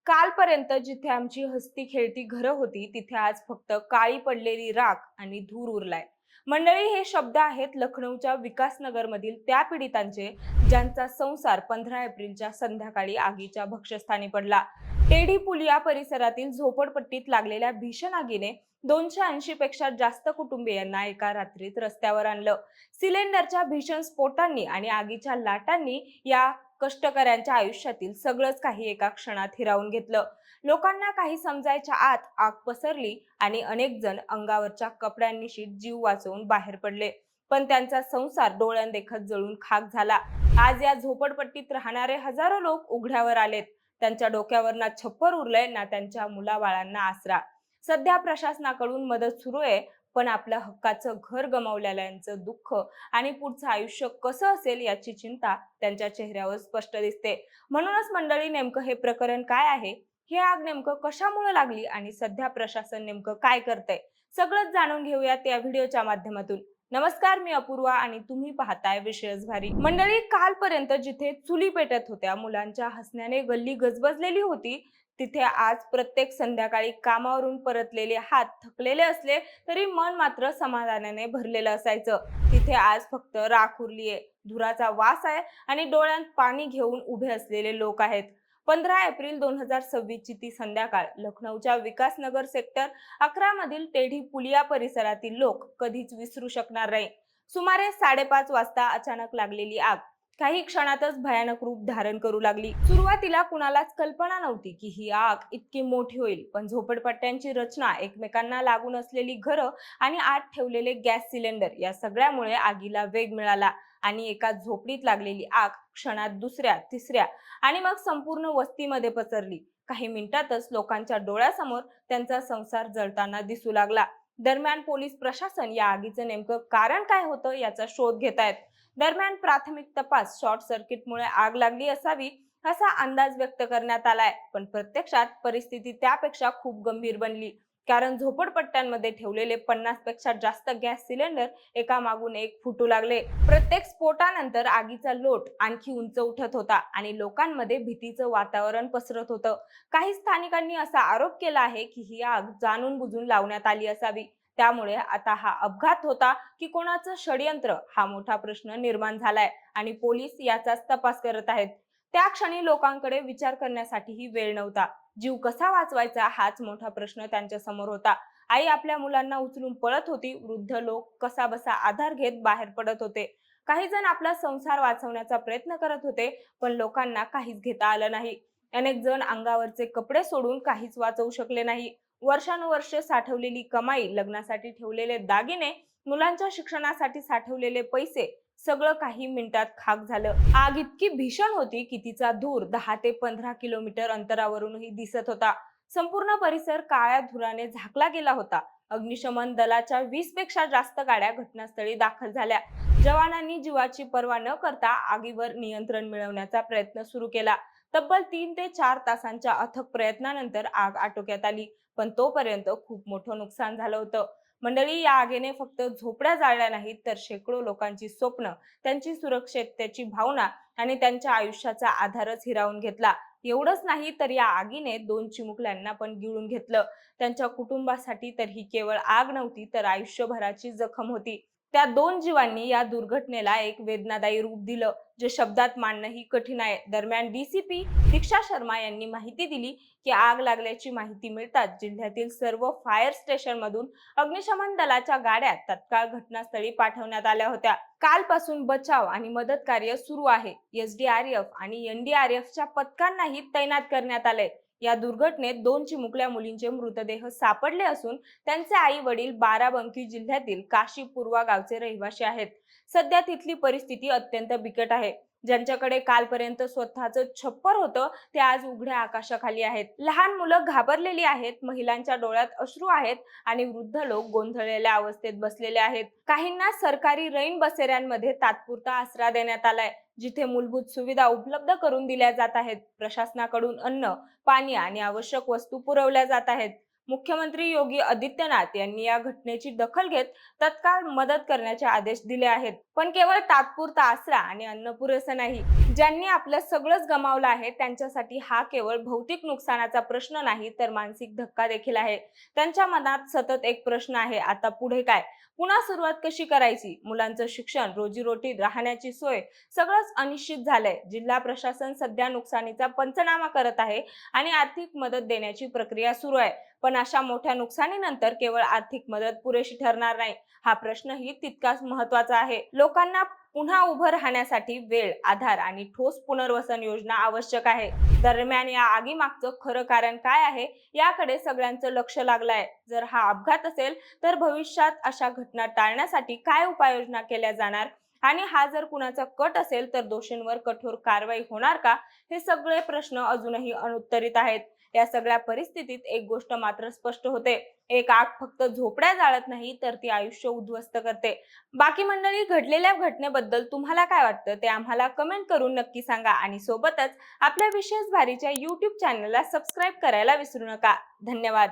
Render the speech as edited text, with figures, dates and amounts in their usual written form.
कालपर्यंत जिथे आमची हसती खेळती घरं होती, तिथे आज फक्त काळी पडलेली राख आणि धूर उरलाय. मंडळी, हे शब्द आहेत लखनौच्या विकासनगरमधील त्या पीडितांचे, ज्यांचा संसार 15 एप्रिलच्या संध्याकाळी आगीच्या भक्ष्यस्थानी पडला. टेढ़ी पुलिया परिसरातील झोपडपट्टीत लागलेल्या भीषण आगीने 280 पेक्षा जास्त कुटुंबियांना एका रात्रीत रस्त्यावर आणलं. सिलेंडरच्या भीषण स्फोटांनी आणि आगीच्या लाटांनी या कष्टकऱ्यांच्या आयुष्यातील सगळंच काही एका क्षणात हिरावून घेतलं. लोकांना काही समजायच्या आत आग पसरली आणि अनेक जण अंगावरच्या कपड्यांनिशी जीव वाचवून बाहेर पडले. पण त्यांचा संसार डोळ्यांदेखत जळून खाक झाला. आज या झोपडपट्टीत राहणारे हजारो लोक उघड्यावर आलेत. त्यांच्या डोक्यावर ना छप्पर उरलंय, ना त्यांच्या मुलाबाळांना आसरा. सध्या प्रशासनाकडून मदत सुरू आहे, पण आपल्या हक्काचं घर गमावलेल्यांचं दुःख आणि पुढचं आयुष्य कसं असेल याची चिंता त्यांच्या चेहऱ्यावर स्पष्ट दिसते. म्हणूनच मंडळी, नेमकं हे प्रकरण काय आहे, ही आग नेमकं कशामुळे लागली आणि सध्या प्रशासन नेमकं काय करतंय, सगळंच जाणून घेऊयात या व्हिडिओच्या माध्यमातून. नमस्कार, मी अपूर्वा आणि तुम्ही पाहताय विशेष भारी. मंडळी, कालपर्यंत जिथे चुली पेटत होत्या, मुलांच्या हसण्याने गल्ली गजबजलेली होती, तिथे आज प्रत्येक संध्याकाळी कामावरून परतलेले हात थकलेले असले तरी मन मात्र समाधानाने भरलेलं असायचं. तिथे आज फक्त राख उरलीये, धुराचा वास आहे आणि डोळ्यात पाणी घेऊन उभे असलेले लोक आहेत. 15 एप्रिल 2026 ची ती संध्याकाळ लखनौच्या विकासनगर सेक्टर 11 मधील टेढ़ी पुलिया परिसरातील लोक कधीच विसरू शकणार नाही. सुमारे 5:30 वाजता अचानक लागलेली आग काही क्षणातच भयानक रूप धारण करू लागली. सुरुवातीला कुणालाच कल्पना नव्हती की ही आग इतकी मोठी होईल, पण झोपडपट्ट्यांची रचना, एकमेकांना लागून असलेली घरं आणि आत ठेवलेले गॅस सिलेंडर या सगळ्यामुळे आगीला वेग मिळाला आणि एका झोपडीत लागलेली आग क्षणात दुसऱ्या, तिसऱ्या आणि मग संपूर्ण वस्तीमध्ये पसरली. काही मिनिटातच लोकांच्या डोळ्यासमोर त्यांचा संसार जळताना दिसू लागला. दरम्यान पोलीस प्रशासन या आगीचं नेमकं कारण काय होतं याचा शोध घेत आहेत. दरम्यान प्राथमिक तपास शॉर्ट सर्किटमुळे आग लागली असावी असा अंदाज व्यक्त करण्यात आलाय, पण प्रत्यक्षात परिस्थिती त्यापेक्षा खूप गंभीर बनली. कारण झोपडपट्ट्यांमध्ये ठेवलेले 50 पेक्षा जास्त गॅस सिलेंडर एका मागून एक फुटू लागले. प्रत्येक स्फोटानंतर आगीचा लोट आणखी उंच उठत होता आणि लोकांमध्ये भीतीचं वातावरण पसरत होतं. काही स्थानिकांनी असा आरोप केला आहे की ही आग जाणून बुजून लावण्यात आली असावी. त्यामुळे आता हा अपघात होता की कोणाचं षडयंत्र, हा मोठा प्रश्न निर्माण झालाय आणि पोलीस याचाच तपास करत आहेत. त्या क्षणी लोकांकडे विचार करण्यासाठीही वेळ नव्हता. जीव कसा वाचवायचा हाच मोठा प्रश्न त्यांच्या समोर होता. आई आपल्या मुलांना उचलून पळत होती, वृद्ध लोक कसा बसा आधार घेत बाहेर पडत होते. काही जण आपला संसार वाचवण्याचा प्रयत्न करत होते, पण लोकांना काहीच घेता आलं नाही. अनेक जण अंगावरचे कपडे सोडून काहीच वाचवू शकले नाही. वर्षानुवर्षे साठवलेली कमाई, लग्नासाठी ठेवलेले दागिने, मुलांच्या शिक्षणासाठी साठवलेले पैसे, सगळं काही मिनिटात खाक झालं. आग इतकी भीषण होती की तिचा धूर 10 ते 15 किलोमीटर अंतरावरूनही दिसत होता. संपूर्ण परिसर काळ्या धुराने झाकला गेला होता. अग्निशमन दलाच्या 20 पेक्षा जास्त गाड्या घटनास्थळी दाखल झाल्या. जवानांनी जीवाची पर्वा न करता आगीवर नियंत्रण मिळवण्याचा प्रयत्न सुरू केला. तब्बल 3 ते 4 तासांच्या अथक प्रयत्नानंतर आग आटोक्यात आली, पण तोपर्यंत खूप मोठं नुकसान झालं होतं. मंडळी, या आगीने फक्त झोपड्या जाळल्या नाहीत, तर शेकडो लोकांची स्वप्न, त्यांची सुरक्षिततेची भावना आणि त्यांच्या आयुष्याचा आधारच हिरावून घेतला. एवढंच नाही तर या आगीने 2 चिमुकल्यांना पण गिळून घेतलं. त्यांच्या कुटुंबासाठी तर ही केवळ आग नव्हती, तर आयुष्यभराची जखम होती. त्या 2 जीवांनी या दुर्घटनेला एक वेदनादायी रूप दिलं, जे शब्दात मांडणंही कठीण आहे. दरम्यान डीसीपी दीक्षा शर्मा यांनी माहिती दिली की आग लागल्याची माहिती मिळताच जिल्ह्यातील सर्व फायर स्टेशन मधून अग्निशमन दलाच्या गाड्या तत्काळ घटनास्थळी पाठवण्यात आल्या होत्या. कालपासून बचाव आणि मदत कार्य सुरू आहे. एसडीआरएफ आणि एनडीआरएफच्या पथकांनाही तैनात करण्यात आले. या दुर्घटनेत 2 चिमुकल्या मुलींचे मृतदेह सापडले असून त्यांचे आई वडील बाराबंकी जिल्ह्यातील काशीपूर्वा गावचे रहिवासी आहेत. सध्या तिथली परिस्थिती अत्यंत बिकट आहे. ज्यांच्याकडे कालपर्यंत स्वतःचं छप्पर होतं, ते आज उघड्या आकाशाखाली आहेत. लहान मुलं घाबरलेली आहेत, महिलांच्या डोळ्यात अश्रू आहेत आणि वृद्ध लोक गोंधळलेल्या अवस्थेत बसलेले आहेत. काहींना सरकारी रैन बसेऱ्यांमध्ये तात्पुरता आसरा देण्यात आलाय, जिथे मूलभूत सुविधा उपलब्ध करून दिल्या जात आहेत. प्रशासनाकडून अन्न, पाणी आणि आवश्यक वस्तू पुरवल्या जात आहेत. मुख्यमंत्री योगी आदित्यनाथ यांनी या घटनेची दखल घेत तत्काळ मदत करण्याचे आदेश दिले आहेत. पण केवळ तात्पुरता आसरा आणि अन्न पुरेसं नाही. ज्यांनी आपलं सगळंच गमावलं आहे त्यांच्यासाठी हा केवळ भौतिक नुकसानाचा प्रश्न नाही तर मानसिक धक्का देखील आहे. त्यांच्या मनात सतत एक प्रश्न आहे, आता पुढे काय? पुन्हा सुरुवात कशी करायची? मुलांचं शिक्षण, रोजीरोटी, राहण्याची सोय सगळंच अनिश्चित झालंय. जिल्हा प्रशासन सध्या नुकसानीचा पंचनामा करत आहे आणि आर्थिक मदत देण्याची प्रक्रिया सुरू आहे. पण अशा मोठ्या नुकसानीनंतर केवळ आर्थिक मदत पुरेशी ठरणार नाही. हा प्रश्नही तितकाच महत्त्वाचा आहे. लोकांना पुन्हा उभं राहण्यासाठी वेळ, आधार आणि ठोस पुनर्वसन योजना आवश्यक आहे. दरम्यान या आगीमागचं खरं कारण काय आहे याकडे सगळ्यांचं लक्ष लागलं आहे. जर हा अपघात असेल तर भविष्यात अशा घटना टाळण्यासाठी काय उपाययोजना केल्या जाणार आणि हा जर कुणाचा कट असेल तर दोषींवर कठोर कारवाई होणार का? हे सगळे प्रश्न अजूनही अनुत्तरित आहेत. या सगळ्या परिस्थितीत एक गोष्ट मात्र स्पष्ट होते, एक आग फक्त झोपड्या जाळत नाही तर ती आयुष्य उद्ध्वस्त करते. बाकी मंडळी, घडलेल्या घटनेबद्दल तुम्हाला काय वाटतं ते आम्हाला कमेंट करून नक्की सांगा आणि सोबतच आपल्या विशेष भारीच्या YouTube चॅनलला सबस्क्राईब करायला विसरू नका. धन्यवाद.